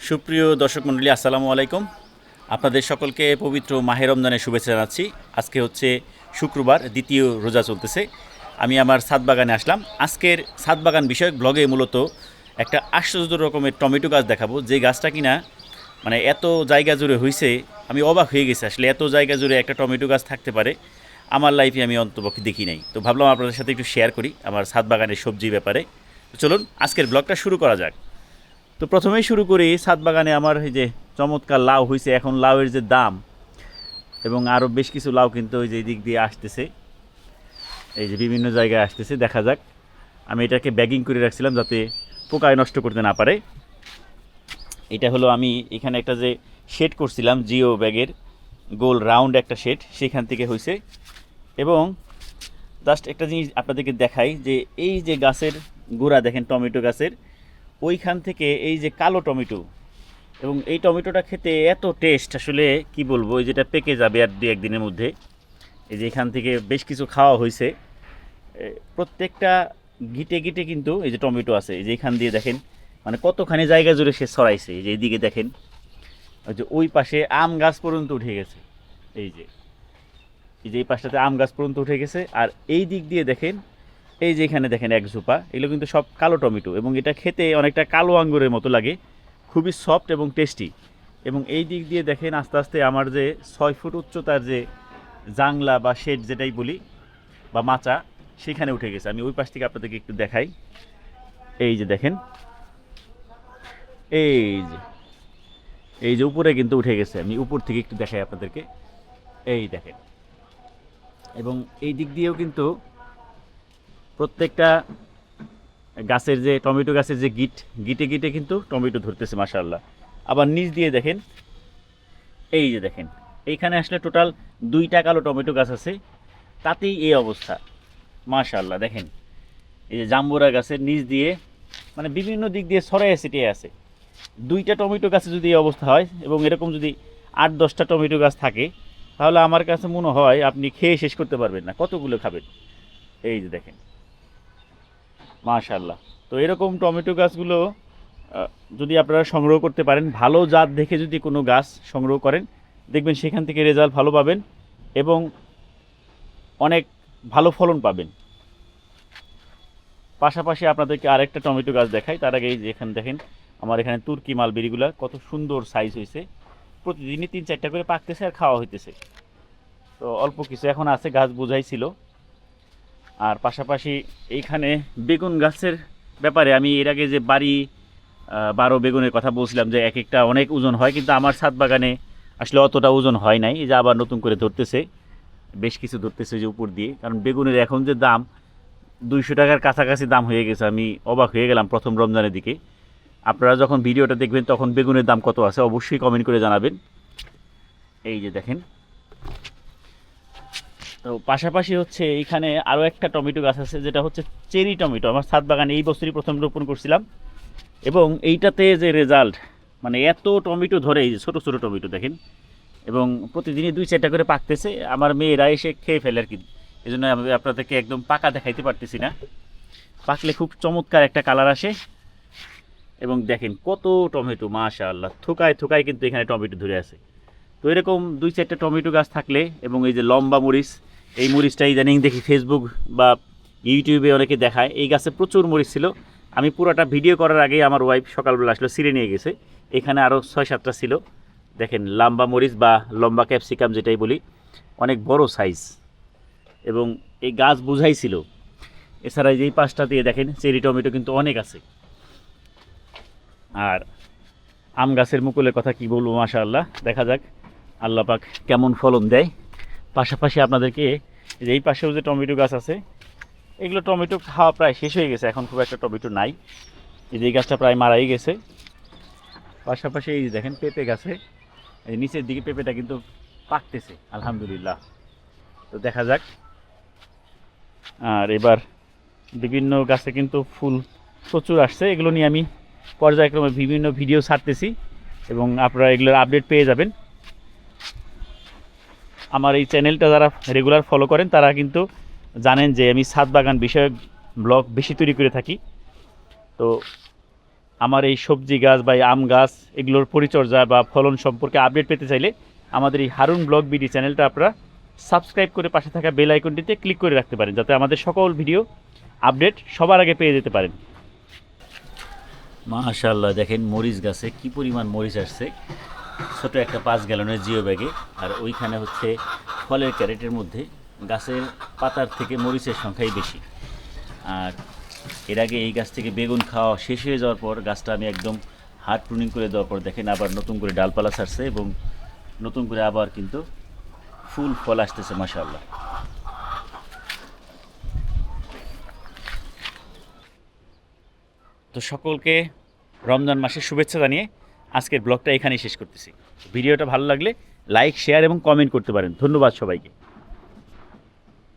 সুপ্রিয় দর্শক মণ্ডলী, আসসালামু আলাইকুম। আপনাদের সকলকে পবিত্র মাহে রমজানের শুভেচ্ছা জানাচ্ছি। আজকে হচ্ছে শুক্রবার, দ্বিতীয় রোজা চলতেছে। আমি আমার ছাদ বাগানে আসলাম। আজকের ছাদ বাগান বিষয়ক ব্লগে মূলত একটা আশ্চর্য রকমের টমেটো গাছ দেখাবো, যে গাছটা কিনা মানে এত জায়গা জুড়ে হয়েছে, আমি অবাক হয়ে গেছি। আসলে এত জায়গা জুড়ে একটা টমেটো গাছ থাকতে পারে, আমার লাইফে আমি অন্তপক্ষে দেখি নাই। তো ভাবলাম আপনাদের সাথে একটু শেয়ার করি আমার ছাদ বাগানের সবজি ব্যাপারে। তো চলুন আজকের ব্লগটা শুরু করা যাক। তো প্রথমেই শুরু করি, ছাদ বাগানে আমার এই যে চমৎকার লাউ হয়েছে। এখন লাউয়ের যে দাম, এবং আরও বেশ কিছু লাউ কিন্তু ওই যে দিক দিয়ে আসতেছে, এই যে বিভিন্ন জায়গায় আসতেছে, দেখা যাক। আমি এটাকে ব্যাগিং করে রাখছিলাম যাতে পোকায় নষ্ট করতে না পারে। এটা হলো আমি এখানে একটা যে শেড করছিলাম, জিও ব্যাগের গোল রাউন্ড একটা শেড, সেখান থেকে হয়েছে। এবং জাস্ট একটা জিনিস আপনাদেরকে দেখাই, যে এই যে গাছের গোড়া দেখেন টমেটো গাছের, ওইখান থেকে এই যে কালো টমেটো, এবং এই টমেটোটা খেতে এত টেস্ট, আসলে কি বলবো। এই যেটা পেকে যাবে আর দু একদিনের মধ্যে। এই যে এখান থেকে বেশ কিছু খাওয়া হয়েছে। প্রত্যেকটা গিটে গিটে কিন্তু এই যে টমেটো আছে, এই যে এখান দিয়ে দেখেন মানে কতখানি জায়গা জুড়ে সে ছড়াইছে। এই যে এইদিকে দেখেন, ওই যে ওই পাশে আম গাছ পর্যন্ত উঠে গেছে। এই যে এই পাশটাতে আম গাছ পর্যন্ত উঠে গেছে। আর এই দিক দিয়ে দেখেন, এই যে এখানে দেখেন এক ঝোপা, এগুলো কিন্তু সব কালো টমেটো, এবং এটা খেতে অনেকটা কালো আঙ্গুরের মতো লাগে, খুবই সফট এবং টেস্টি। এবং এই দিক দিয়ে দেখেন আস্তে আস্তে আমার যে 6 ফুট উচ্চতার যে জাংলা বা শেড যেটাই বলি বা মাচা, সেখানে উঠে গেছে। আমি ওই পাশ থেকে আপনাদেরকে একটু দেখাই। এই যে দেখেন, এই যে এই যে উপরে কিন্তু উঠে গেছে। আমি উপর থেকে একটু দেখাই আপনাদেরকে, এই দেখেন। এবং এই দিক দিয়েও কিন্তু প্রত্যেকটা গাছের যে টমেটো গাছের যে গিটে গিটে কিন্তু টমেটো ধরতেছে মাশাআল্লাহ। আবার নিচ দিয়ে দেখেন, এই যে দেখেন, এইখানে আসলে টোটাল 2টা কালো টমেটো গাছ আছে, তাতেই এই অবস্থা মাশাআল্লাহ। দেখেন এই যে জাম্বুরা গাছের নিচ দিয়ে মানে বিভিন্ন দিক দিয়ে ছড়াইয়া ছিটিয়ে আছে। 2টা টমেটো গাছে যদি এই অবস্থা হয়, এবং এরকম যদি 8-10টা টমেটো গাছ থাকে, তাহলে আমার কাছে মনে হয় আপনি খেয়ে শেষ করতে পারবেন না, কতগুলো খাবেন। এই যে দেখেন মাশাআল্লাহ। তো এরকম টমেটো গাছগুলো যদি আপনারা সংগ্রহ করতে পারেন, ভালো জাত দেখে যদি কোনো গাছ সংগ্রহ করেন, দেখবেন সেখান থেকে রেজাল্ট ভালো পাবেন এবং অনেক ভালো ফলন পাবেন। পাশাপাশি আপনাদেরকে আরেকটা টমেটো গাছ দেখাই, তার আগে এই যে এখানে দেখেন আমার এখানে তুর্কি মালবেরিগুলো কত সুন্দর সাইজ হয়েছে। প্রতিদিনই 3-4টা করে পাকতেছে আর খাওয়া হইতেছে। তো অল্প কিছু এখন আছে, গাছ বোঝাইছিল। আর পাশাপাশি এইখানে বেগুন গাছের ব্যাপারে আমি এর আগে যে বাড়ি 12 বেগুনের কথা বলছিলাম, যে এক একটা অনেক ওজন হয়, কিন্তু আমার ছাদ বাগানে আসলে অতটা ওজন হয় নাই। এই যে আবার নতুন করে ধরতেছে, বেশ কিছু ধরতেছে যে উপর দিয়ে, কারণ বেগুনের এখন যে দাম 200 টাকার কাছাকাছি দাম হয়ে গেছে। আমি অবাক হয়ে গেলাম প্রথম রমজানের দিকে। আপনারা যখন ভিডিওটা দেখবেন তখন বেগুনের দাম কত আছে অবশ্যই কমেন্ট করে জানাবেন। এই যে দেখেন। তো পাশাপাশি হচ্ছে এইখানে আরও একটা টমেটো গাছ আছে, যেটা হচ্ছে চেরি টমেটো। আমার ছাদ বাগানে এই বছরই প্রথম রোপণ করছিলাম, এবং এইটাতে যে রেজাল্ট, মানে এত টমেটো ধরে, এই যে ছোটো ছোটো টমেটো দেখেন, এবং প্রতিদিনই 2-4টা করে পাকতেছে। আমার মেয়েরা এসে খেয়ে ফেলে আর কি, এই জন্য আমি আপনাদেরকে একদম পাকা দেখাইতে পারতেছি না। পাকলে খুব চমৎকার একটা কালার আসে। এবং দেখেন কত টমেটো মাশাআল্লাহ, থোকায় থোকায় কিন্তু এখানে টমেটো ধরে আছে। তো এরকম 2-4টা টমেটো গাছ থাকলে, এবং এই যে লম্বা মরিচ, এই মরিচটা ইদানিং দেখি ফেসবুক বা ইউটিউবে অনেকে দেখায়। এই গাছে প্রচুর মরিচ ছিল। আমি পুরোটা ভিডিও করার আগেই আমার ওয়াইফ সকালবেলা আসলে ছিঁড়ে নিয়ে গেছে। এখানে আরও 6-7টা ছিল। দেখেন লম্বা মরিচ বা লম্বা ক্যাপসিকাম যেটাই বলি, অনেক বড় সাইজ, এবং এই গাছ বুঝাইছিল। এছাড়া এই পাশটা দিয়ে দেখেন চেরি টমেটো কিন্তু অনেক আছে। আর আম গাছের মুকুলের কথা কি বলবো, মাশাআল্লাহ। দেখা যাক আল্লাহ পাক কেমন ফলন দেয়। পাশাপাশি আপনাদেরকে এই পাশেও যে টমেটো গাছ আছে, এগুলো টমেটো খাওয়া প্রায় শেষ হয়ে গেছে, এখন খুব একটা টমেটো নাই। এই যে গাছটা প্রায় মারাই গেছে। পাশাপাশি এই যে দেখেন পেঁপে গাছে, এই নিচের দিকে পেঁপেটা কিন্তু পাকতেছে আলহামদুলিল্লাহ। তো দেখা যাক। আর এবার বিভিন্ন গাছে কিন্তু ফুল প্রচুর আসছে, এগুলো নিয়ে আমি পর্যায়ক্রমে বিভিন্ন ভিডিও ছাড়তেছি, এবং আপনারা এগুলোর আপডেট পেয়ে যাবেন। আমার এই চ্যানেলটা যারা রেগুলার ফলো করেন তারা কিন্তু জানেন যে আমি ছাদ বাগান বিষয়ক ব্লগ বেশি তৈরি করে থাকি। তো আমার এই সবজি গাছ বা এই আম গাছ এগুলোর পরিচর্যা বা ফলন সম্পর্কে আপডেট পেতে চাইলে আমাদের এই হারুন ব্লগ বিডি চ্যানেলটা আপনারা সাবস্ক্রাইব করে পাশে থাকা বেল আইকনটিতে ক্লিক করে রাখতে পারেন, যাতে আমাদের সকল ভিডিও আপডেট সবার আগে পেয়ে যেতে পারেন। মাশাআল্লাহ, দেখেন মরিচ গাছে কি পরিমাণ মরিচ আসছে, ছোট একটা 5 গ্যালনের জিও ব্যাগে। আর ওইখানে হচ্ছে ফলের ক্যারেটের মধ্যে গাছের পাতার থেকে মরিচের সংখ্যাই বেশি। আর এর আগে এই গাছ থেকে বেগুন খাওয়া শেষ হয়ে যাওয়ার পর গাছটা আমি একদম হার্ড প্রুনিং করে দেওয়ার পর দেখেন আবার নতুন করে ডালপালা ছাড়ছে এবং নতুন করে আবার কিন্তু ফুল ফল আসতেছে মাশাআল্লাহ। তো সকলকে রমজান মাসের শুভেচ্ছা জানিয়ে আজকের ব্লগটা এখানেই শেষ করতেছি। ভিডিওটা ভালো লাগলে লাইক, শেয়ার এবং কমেন্ট করতে পারেন। ধন্যবাদ সবাইকে।